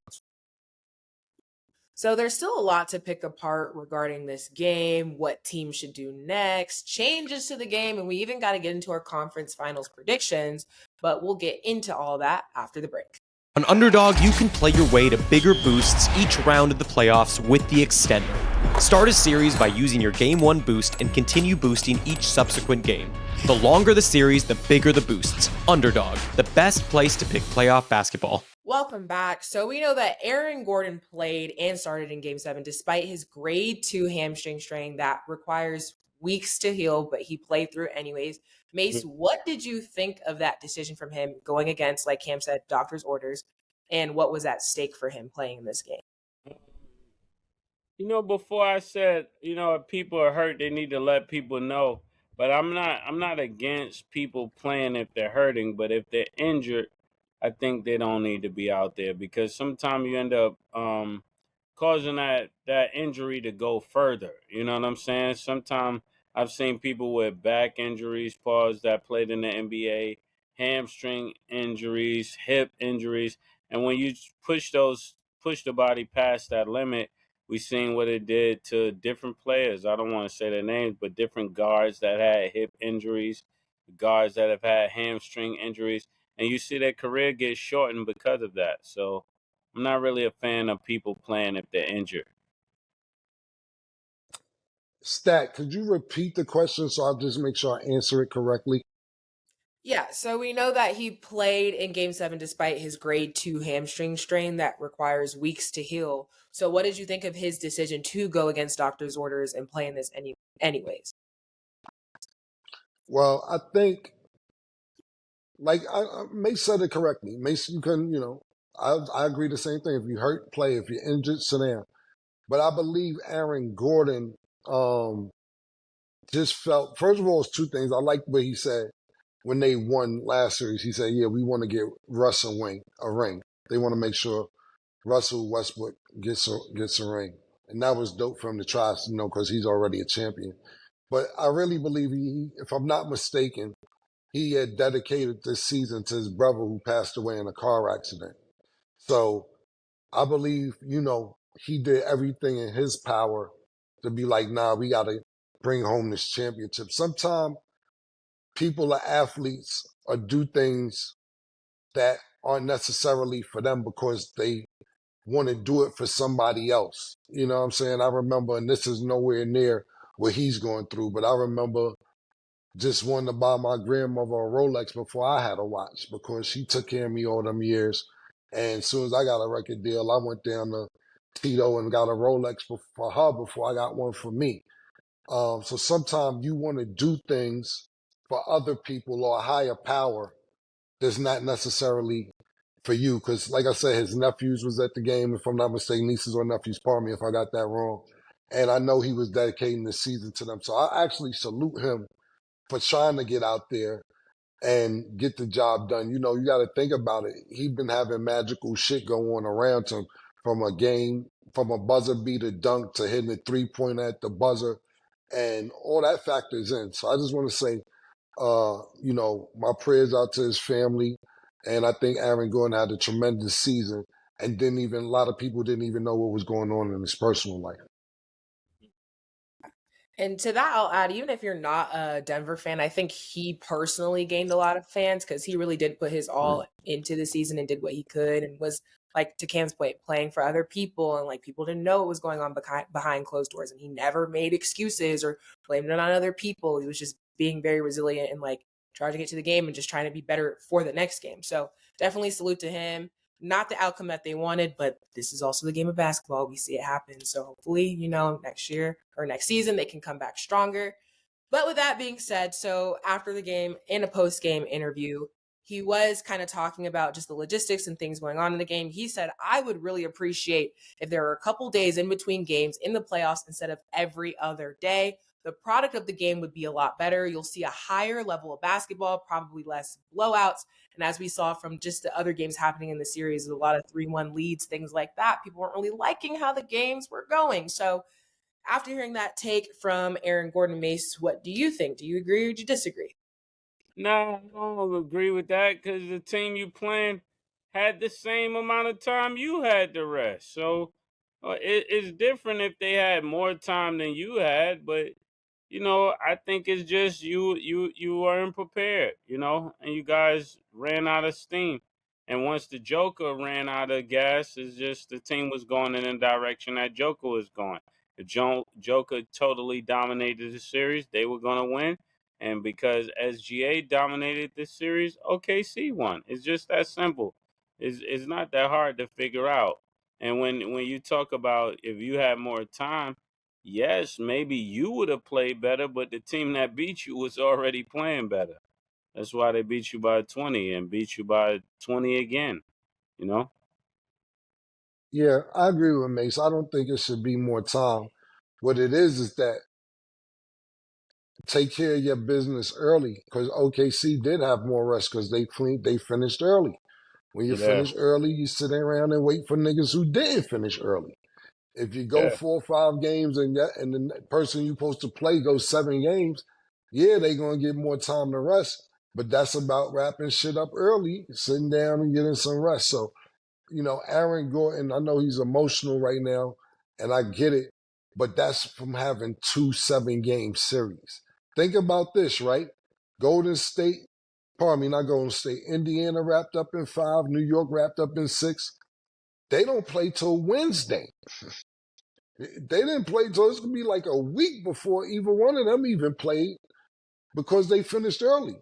So there's still a lot to pick apart regarding this game, what teams should do next, changes to the game, and we even got to get into our conference finals predictions, but we'll get into all that after the break. On Underdog, you can play your way to bigger boosts each round of the playoffs with the Extender. Start a series by using your Game 1 boost and continue boosting each subsequent game. The longer the series, the bigger the boosts. Underdog, the best place to pick playoff basketball. Welcome back. So we know that Aaron Gordon played and started in Game 7 despite his grade 2 hamstring strain that requires weeks to heal, but he played through anyways. Mase, what did you think of that decision from him going against, like Cam said, doctor's orders, and what was at stake for him playing in this game? Before I said, if people are hurt, they need to let people know. But I'm not against people playing if they're hurting, but if they're injured, I think they don't need to be out there, because sometimes you end up causing that injury to go further. You know what I'm saying? Sometimes I've seen people with back injuries, that played in the NBA, hamstring injuries, hip injuries, and when you push the body past that limit, we've seen what it did to different players. I don't want to say their names, but different guards that had hip injuries, guards that have had hamstring injuries, and you see their career get shortened because of that. So I'm not really a fan of people playing if they're injured. Stat, could you repeat the question so I'll just make sure I answer it correctly? Yeah, so we know that he played in Game 7 despite his grade 2 hamstring strain that requires weeks to heal. So what did you think of his decision to go against doctor's orders and play in this anyways? Well, I think, like Mace said it correctly. Mace, you can, I agree the same thing. If you hurt, play. If you're injured, sit down. But I believe Aaron Gordon just felt, first of all, it's two things. I like what he said when they won last series. He said, yeah, we want to get Russ a ring. They want to make sure Russell Westbrook gets a ring. And that was dope for him to try, because he's already a champion. But I really believe he, if I'm not mistaken, he had dedicated this season to his brother who passed away in a car accident. So I believe, he did everything in his power to be like, nah, we got to bring home this championship. Sometimes people are athletes or do things that aren't necessarily for them because they want to do it for somebody else. You know what I'm saying? I remember, and this is nowhere near what he's going through, but I remember just wanting to buy my grandmother a Rolex before I had a watch, because she took care of me all them years. And as soon as I got a record deal, I went down to Tito and got a Rolex for her before I got one for me. So sometimes you want to do things for other people or a higher power that's not necessarily for you. Because like I said, his nephews was at the game, if I'm not mistaken, nieces or nephews, pardon me if I got that wrong. And I know he was dedicating the season to them. So I actually salute him for trying to get out there and get the job done. You got to think about it. He's been having magical shit go on around him, from a game, from a buzzer beater dunk to hitting a 3-pointer at the buzzer, and all that factors in. So I just want to say, my prayers out to his family. And I think Aaron Gordon had a tremendous season, and a lot of people didn't even know what was going on in his personal life. And to that, I'll add, even if you're not a Denver fan, I think he personally gained a lot of fans because he really did put his all into the season and did what he could and was like to Cam's point, playing for other people, and like people didn't know what was going on behind closed doors, and he never made excuses or blamed it on other people. He was just being very resilient and like trying to get to the game and just trying to be better for the next game. So definitely salute to him. Not the outcome that they wanted, but this is also the game of basketball. We see it happen. So hopefully, next year or next season, they can come back stronger. But with that being said, so after the game, in a post-game interview, he was kind of talking about just the logistics and things going on in the game. He said, I would really appreciate if there were a couple days in between games in the playoffs instead of every other day. The product of the game would be a lot better. You'll see a higher level of basketball, probably less blowouts. And as we saw from just the other games happening in the series, a lot of 3-1 leads, things like that, people weren't really liking how the games were going. So after hearing that take from Aaron Gordon Mase, what do you think? Do you agree or do you disagree? No, I don't agree with that because the team you playing had the same amount of time you had to rest. So it's different if they had more time than you had, but I think it's just you weren't prepared, and you guys ran out of steam. And once the Joker ran out of gas, it's just the team was going in the direction that Joker was going. If Joker totally dominated the series, they were going to win. And because SGA dominated this series, OKC won. It's just that simple. It's not that hard to figure out. And when you talk about if you had more time, yes, maybe you would have played better, but the team that beat you was already playing better. That's why they beat you by 20 and beat you by 20 again, you know? Yeah, I agree with Mace. I don't think it should be more time. What it is that take care of your business early because OKC did have more rest because they finished early. When you Yeah. finish early, you sit around and wait for niggas who didn't finish early. If you go Yeah. 4 or 5 games and the person you're supposed to play goes 7 games, yeah, they gonna get more time to rest. But that's about wrapping shit up early, sitting down and getting some rest. So, Aaron Gordon, I know he's emotional right now, and I get it, but that's from having 2 7-game series. Think about this, right? Golden State, not Golden State, Indiana wrapped up in 5, New York wrapped up in 6. They don't play till Wednesday. They didn't play till it's gonna be like a week before either one of them even played because they finished early.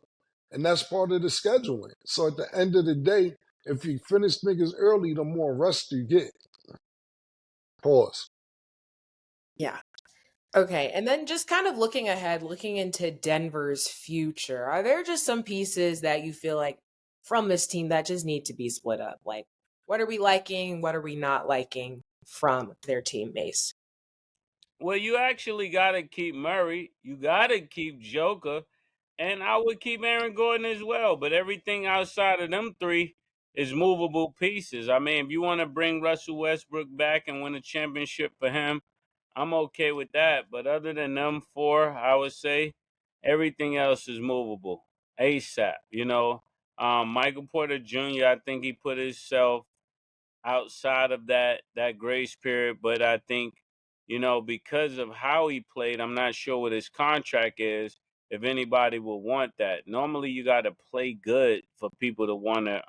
And that's part of the scheduling. So at the end of the day, if you finish niggas early, the more rest you get. Pause. Yeah. Okay. And then just kind of looking ahead, looking into Denver's future, are there just some pieces that you feel like from this team that just need to be split up? Like, what are we liking? What are we not liking from their team, Mase? Well, you actually got to keep Murray. You got to keep Joker. And I would keep Aaron Gordon as well. But everything outside of them three is movable pieces. I mean, if you want to bring Russell Westbrook back and win a championship for him, I'm okay with that. But other than them 4, I would say everything else is movable ASAP. Michael Porter Jr., I think he put himself outside of that grace period, but I think because of how he played, I'm not sure what his contract is. If anybody will want that, normally you got to play good for people to want to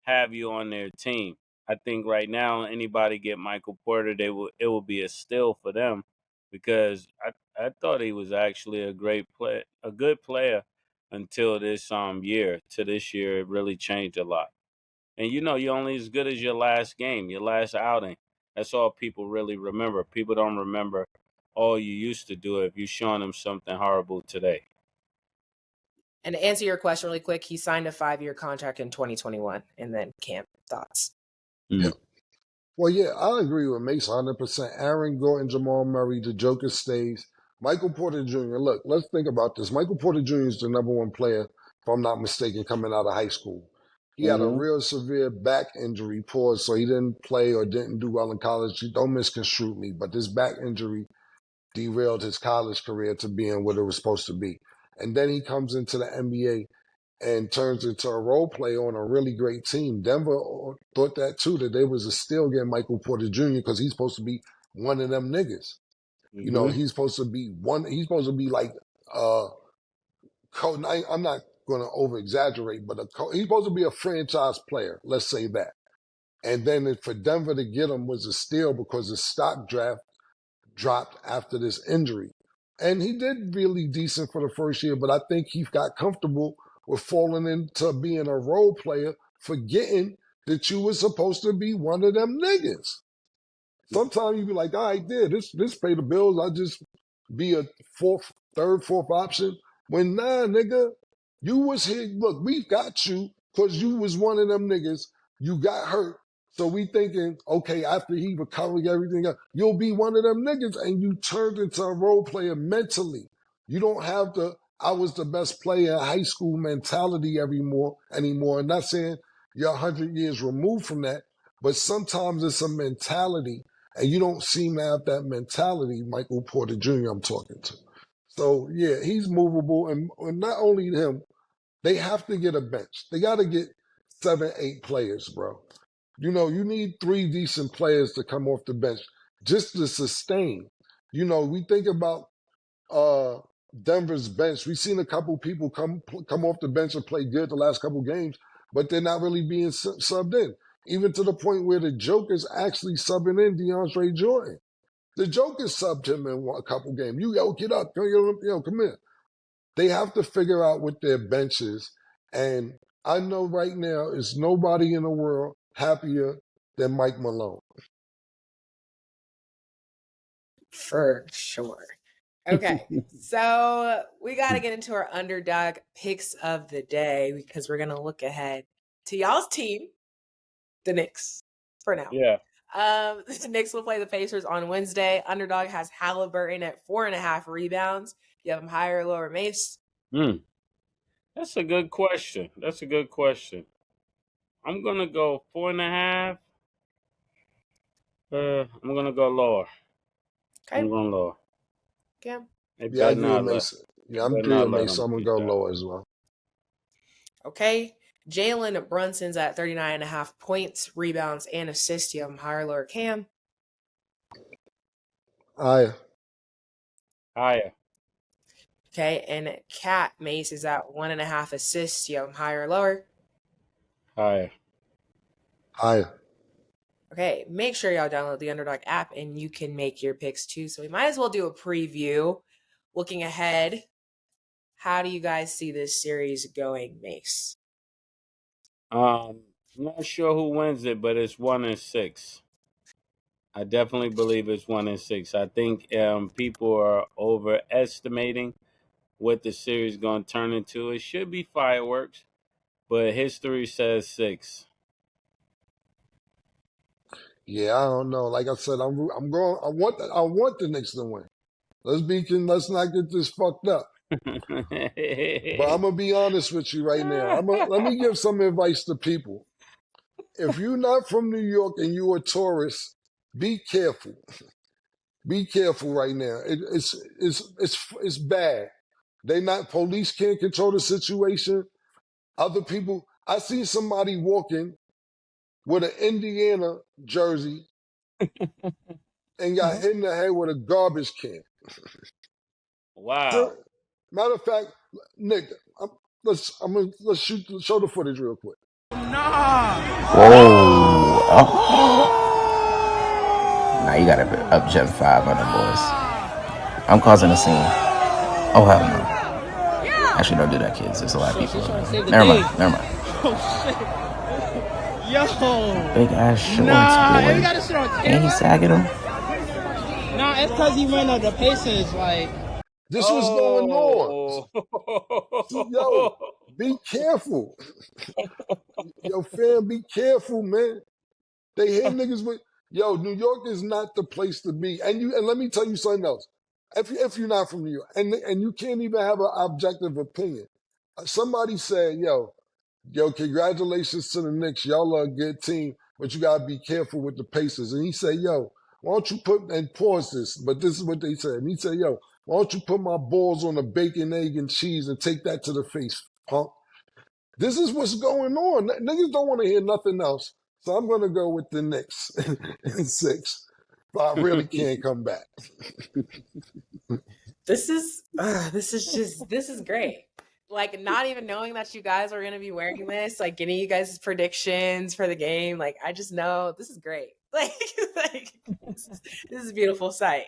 have you on their team. I think right now anybody get Michael Porter, it will be a steal for them because I thought he was actually a good player until this year. To this year, it really changed a lot. And you're only as good as your last game, your last outing. That's all people really remember. People don't remember all you used to do if you're showing them something horrible today. And to answer your question really quick, he signed a 5-year contract in 2021. And then Cam, thoughts? Yeah. Well, yeah, I agree with Mace 100%. Aaron Gordon, Jamal Murray, the Joker stays. Michael Porter Jr., look, let's think about this. Michael Porter Jr. is the number 1 player, if I'm not mistaken, coming out of high school. He had a real severe back injury, pause, so he didn't play or didn't do well in college. Don't misconstrue me, but this back injury derailed his college career to being what it was supposed to be. And then he comes into the NBA and turns into a role player on a really great team. Denver thought that too, that they was a steal getting Michael Porter Jr. because he's supposed to be one of them niggas. He's supposed to be like I'm not going to over exaggerate, but he's supposed to be a franchise player. Let's say that. And then for Denver to get him was a steal because the stock draft dropped after this injury. And he did really decent for the first year, but I think he got comfortable with falling into being a role player, forgetting that you were supposed to be one of them niggas. Sometimes you be like, all right, there, this pay the bills. I just be a third, fourth option. When nah, nigga, you was here. Look, we got you because you was one of them niggas. You got hurt. So we thinking, okay, after he recovered everything else, you'll be one of them niggas, and you turned into a role player mentally. You don't have the I was the best player in high school mentality anymore. I'm not saying you're 100 years removed from that, but sometimes it's a mentality, and you don't seem to have that mentality, Michael Porter Jr. I'm talking to. So yeah, he's movable, and not only him, they have to get a bench. They got to get 7, 8 players, bro. You know, you need 3 decent players to come off the bench just to sustain. You know, we think about Denver's bench. We've seen a couple people come off the bench and play good the last couple games, but they're not really being subbed in. Even to the point where the Joker's actually subbing in DeAndre Jordan. The Joker subbed him in a couple games. Get up, come here. They have to figure out what their bench is. And I know right now is nobody in the world happier than Mike Malone. For sure. Okay, so we got to get into our underdog picks of the day because we're going to look ahead to y'all's team, the Knicks, for now. Yeah. The Knicks will play the Pacers on Wednesday. Underdog has Halliburton at 4.5 rebounds. You have him higher or lower, Mase? That's a good question. I'm going to go 4.5. I'm going to go lower. Okay. I'm going lower. Okay. Yeah, I agree with Mason. Yeah, I'm agree with Mason. I'm going to go lower as well. Okay. Jalen Brunson's at 39.5 points, rebounds, and assists. You have him higher or lower, Cam? Higher. Okay, and Cat Mase is at 1.5 assists. You have him higher or lower? Higher. Okay, make sure y'all download the Underdog app and you can make your picks too. So we might as well do a preview. Looking ahead, how do you guys see this series going, Mase? I'm not sure who wins it, but it's 1-6. I definitely believe it's 1-6. I think people are overestimating what the series is going to turn into. It should be fireworks, but history says 6. Yeah, I don't know. Like I said, I'm going. I want the Knicks to win. Let's not get this fucked up. But I'm gonna be honest with you right now. Let me give some advice to people. If you're not from New York and you're a tourist, be careful. Be careful right now. It's bad. Police can't control the situation. Other people. I see somebody walking with an Indiana jersey and got hit in the head with a garbage can. Wow. Matter of fact, Nick, let's show the footage real quick. Whoa. Oh. Nah, you gotta up Gen 5 on them boys. I'm causing a scene. Oh, hell no. Actually, don't do that, kids. There's a lot of people. Never mind. Oh, shit. Yo. Big ass shorts, boy. You gotta sit on camera. And he's sagging them. Nah, it's because he went on the Pacers, like. This was going on. Yo, be careful. Yo, fam, be careful, man. They hit niggas with. Yo, New York is not the place to be. And let me tell you something else. If you're not from New York, and you can't even have an objective opinion. Somebody said, yo, congratulations to the Knicks. Y'all are a good team, but you gotta be careful with the Pacers. And he said, yo, why don't you pause this? But this is what they said. And he said, yo, why don't you put my balls on a bacon, egg, and cheese and take that to the face, punk? This is what's going on. Niggas don't want to hear nothing else. So I'm going to go with the Knicks in 6. But I really can't come back. This is great. like not even knowing that you guys are gonna be wearing this, like getting you guys' predictions for the game. Like I just know this is great. Like this is a beautiful sight.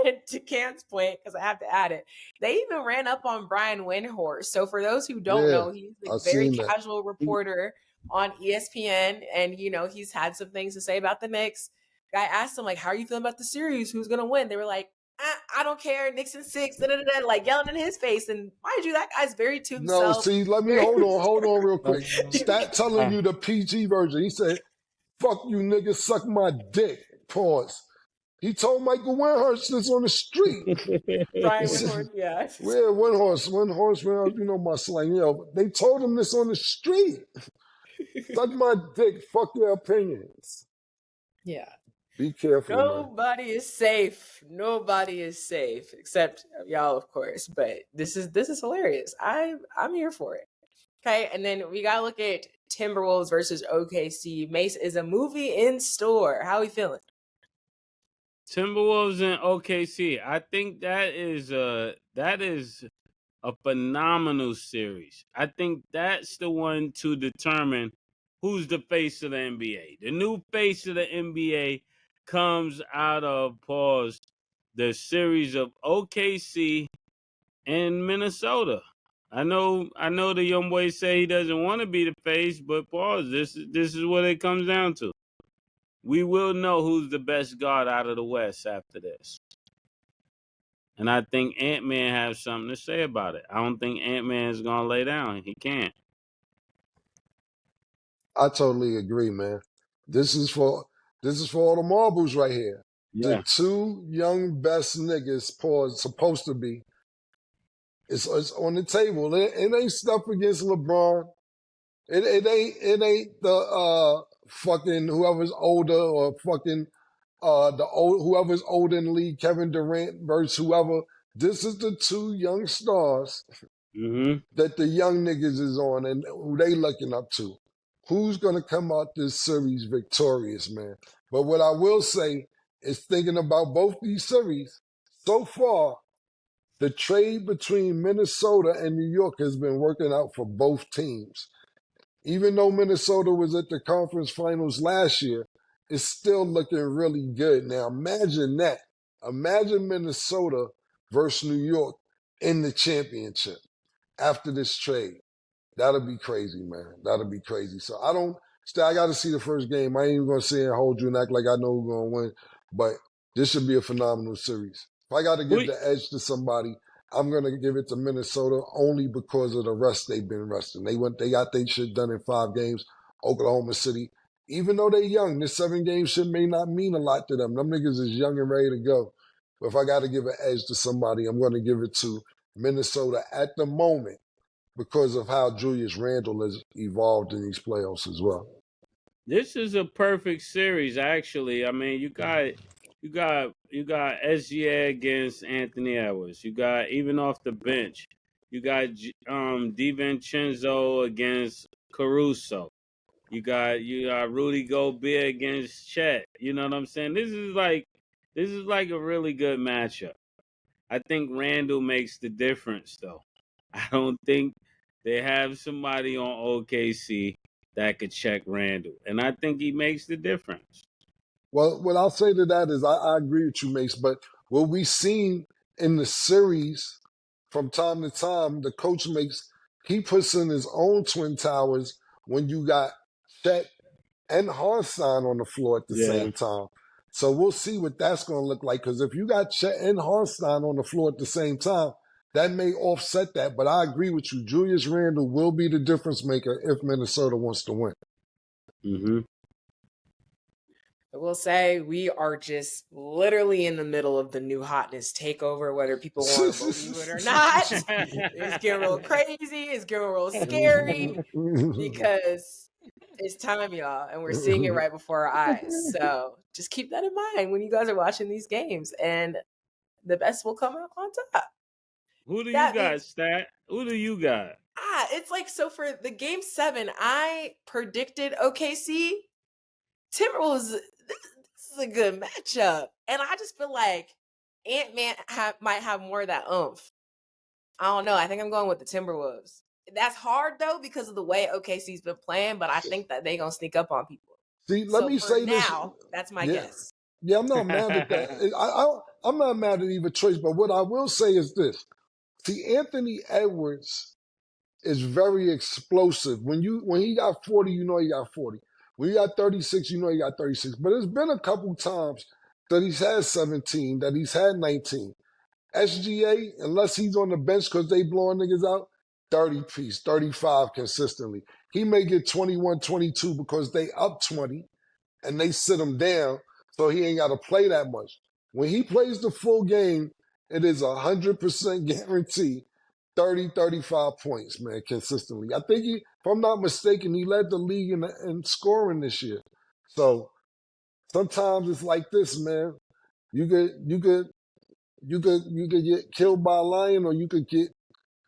And to Cam's point, because I have to add it, they even ran up on Brian Windhorst. So for those who don't Yeah, know, he's I a very seen that. casual reporter on ESPN, and he's had some things to say about the Knicks. Guy asked him like, "How are you feeling about the series? Who's gonna win?" They were like, I don't care. Knicks in 6, like yelling in his face. And mind you, that guy's very to No, himself. see, let me hold on real quick. Stat telling you the PG version. He said, "Fuck you niggas, suck my dick." Pause. He told Michael Windhorst this on the street. Brian Windhorst, yeah. Yeah, Windhorst, man, you know my slang. They told him this on the street. Suck my dick, fuck your opinions. Yeah. Be careful, man. Nobody is safe. Nobody is safe except y'all, of course. But this is hilarious. I'm here for it. Okay, and then we gotta look at Timberwolves versus OKC. Mase is a movie in store. How are we feeling? Timberwolves and OKC. I think that is a phenomenal series. I think that's the one to determine who's the face of the NBA. The new face of the NBA comes out of the series of OKC and Minnesota. I know the young boy say he doesn't want to be the face, but this is what it comes down to. We will know who's the best guard out of the West after this. And I think Ant-Man has something to say about it. I don't think Ant-Man is going to lay down. He can't. I totally agree, man. This is for all the marbles right here. Yeah. The two young best niggas, supposed to be. It's on the table. It ain't stuff against LeBron. It ain't the fucking whoever's older or fucking whoever's older in the league, Kevin Durant versus whoever. This is the two young stars that the young niggas is on and who they looking up to. Who's gonna come out this series victorious, man? But what I will say is thinking about both these series, so far, the trade between Minnesota and New York has been working out for both teams. Even though Minnesota was at the conference finals last year, it's still looking really good. Now imagine that. Imagine Minnesota versus New York in the championship after this trade. That'll be crazy, man. That'll be crazy. So I got to see the first game. I ain't even going to sit and hold you and act like I know who's going to win. But this should be a phenomenal series. If I got to give the edge to somebody, I'm going to give it to Minnesota only because of the rest they've been resting. They got their shit done in 5 games. Oklahoma City, even though they're young, this 7-game shit may not mean a lot to them. Them niggas is young and ready to go. But if I got to give an edge to somebody, I'm going to give it to Minnesota at the moment, because of how Julius Randle has evolved in these playoffs as well. This is a perfect series, actually. I mean, you got SGA against Anthony Edwards. You got, even off the bench, you got DiVincenzo against Caruso. You got Rudy Gobert against Chet. You know what I'm saying? This is like a really good matchup. I think Randle makes the difference, though. I don't think they have somebody on OKC that could check Randle. And I think he makes the difference. Well, what I'll say to that is I agree with you, Mace, but what we've seen in the series from time to time, the coach he puts in his own Twin Towers when you got Chet and Hartenstein on the floor at the same time. So we'll see what that's going to look like, because if you got Chet and Hartenstein on the floor at the same time, that may offset that. But I agree with you. Julius Randle will be the difference maker if Minnesota wants to win. I will say we are just literally in the middle of the new hotness takeover, whether people want to believe it or not. It's getting real crazy. It's getting real scary because it's time, y'all, and we're seeing it right before our eyes. So just keep that in mind when you guys are watching these games, and the best will come out on top. Who do you got, Stat? Who do you got? It's like, so for the game 7, I predicted OKC. Timberwolves, this is a good matchup. And I just feel like Ant-Man might have more of that oomph. I don't know. I think I'm going with the Timberwolves. That's hard though because of the way OKC's been playing, but I think that they're gonna sneak up on people. See, let me say this. Now, that's my Yeah. guess. Yeah, I'm not mad at that. I'm not mad at either choice, but what I will say is this. See, Anthony Edwards is very explosive. When he got 40, you know he got 40. When he got 36, you know he got 36. But it's been a couple times that he's had 17, that he's had 19. SGA, unless he's on the bench because they blowing niggas out, 30 piece, 35 consistently. He may get 21, 22 because they up 20 and they sit him down, so he ain't got to play that much. When he plays the full game, it is 100% guarantee 30, 35 points, man, consistently. I think if I'm not mistaken, he led the league in scoring this year. So sometimes it's like this, man. You could get killed by a lion, or you could get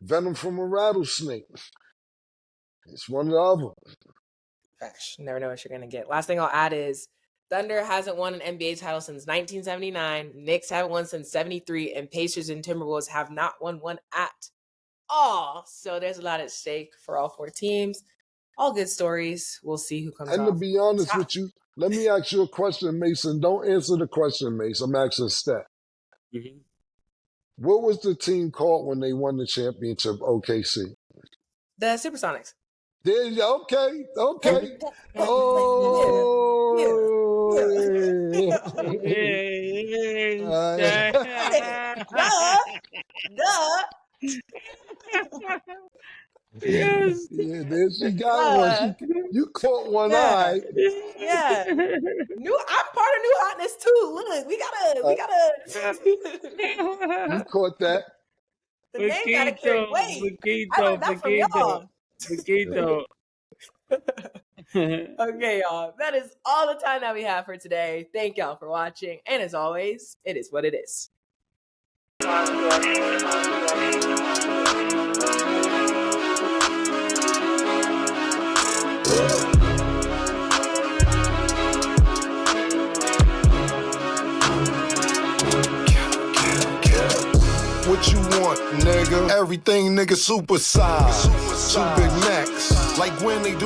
venom from a rattlesnake. It's one or the other. Gosh, never know what you're gonna get. Last thing I'll add is Thunder hasn't won an NBA title since 1979. Knicks haven't won since 73, and Pacers and Timberwolves have not won one at all. So there's a lot at stake for all four teams. All good stories. We'll see who comes. And to be honest with you, let me ask you a question, Mason. Don't answer the question, Mason. I'm asking Steph. Mm-hmm. What was the team called when they won the championship, OKC? The Supersonics. There you go. Okay. Oh, duh. Yes. Yeah, there she got one. You caught one eye. Yeah. I'm part of New Hotness too. Look, we gotta. You caught that. The name gotta carry weight. I learned that from y'all. Okay, y'all. That is all the time that we have for today. Thank y'all for watching. And as always, it is what it is. What you want, nigga? Everything, nigga, super size. Two Big Macs. Like when they do